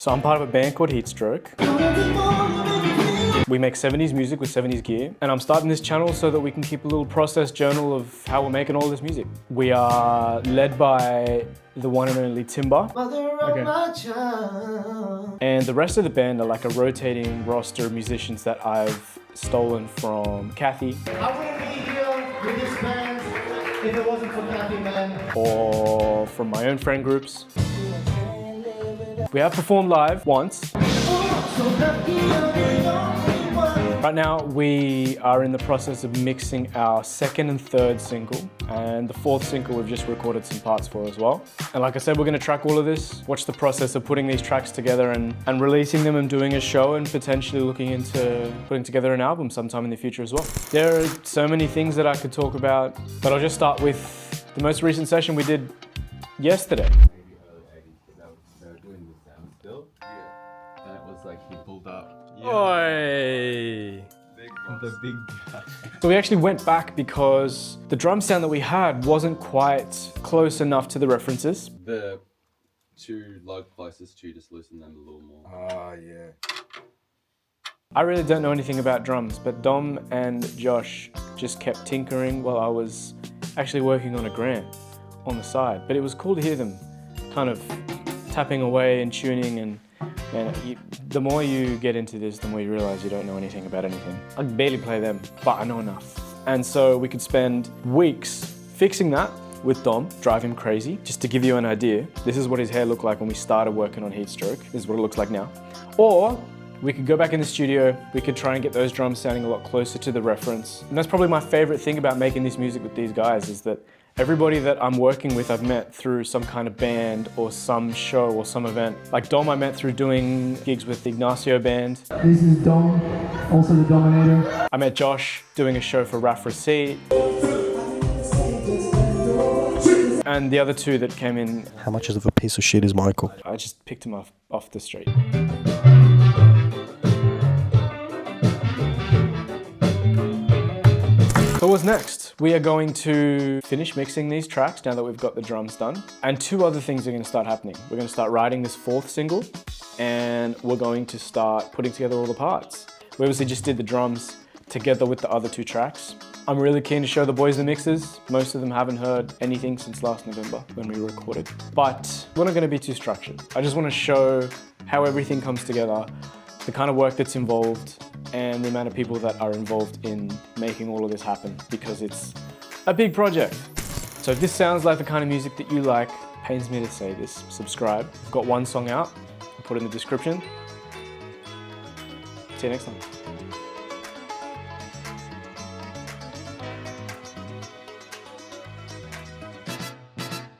So I'm part of a band called HEATSTROKE. We make 70s music with 70s gear, and I'm starting this channel so that we can keep a little process journal of how we're making all this music. We are led by the one and only Timber. Okay. And the rest of the band are like a rotating roster of musicians that I've stolen from Kathy. I wouldn't be here with this band if it wasn't for Kathy, man. Or from my own friend groups. We have performed live once. Right now we are in the process of mixing our second and third single, and the fourth single we've just recorded some parts for as well. And like I said, we're going to track all of this, watch the process of putting these tracks together and releasing them and doing a show and potentially looking into putting together an album sometime in the future as well. There are so many things that I could talk about, but I'll just start with the most recent session we did yesterday. And it was like he pulled up. Oi! The big guy. So we actually went back because the drum sound that we had wasn't quite close enough to the references. The two lug closest to just loosen them a little more. Ah, yeah. I really don't know anything about drums, but Dom and Josh just kept tinkering while I was actually working on a grant on the side. But it was cool to hear them kind of tapping away and tuning, and the more you get into this, the more you realize you don't know anything about anything. I barely play them, but I know enough. And so we could spend weeks fixing that with Dom, drive him crazy. Just to give you an idea, this is what his hair looked like when we started working on HEATSTROKE. This is what it looks like now. Or we could go back in the studio, we could try and get those drums sounding a lot closer to the reference. And that's probably my favorite thing about making this music with these guys, is that everybody that I'm working with I've met through some kind of band or some show or some event. Like Dom I met through doing gigs with the Ignacio band. This is Dom, also the Dominator. I met Josh doing a show for Raf Receipt. And the other two that came in, How much of a piece of shit is Michael? I just picked him off the street. So what's next? We are going to finish mixing these tracks now that we've got the drums done. And two other things are going to start happening. We're going to start writing this fourth single, and we're going to start putting together all the parts. We obviously just did the drums together with the other two tracks. I'm really keen to show the boys the mixes. Most of them haven't heard anything since last November when we recorded. But we're not going to be too structured. I just want to show how everything comes together, the kind of work that's involved, and the amount of people that are involved in making all of this happen, because it's a big project. So if this sounds like the kind of music that you like, pains me to say this, subscribe. I've got one song out, I'll put it in the description. See you next time.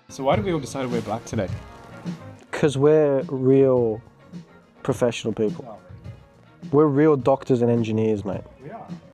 So why did we all decide to wear black today? Because we're real professional people. We're real doctors and engineers, mate. We are.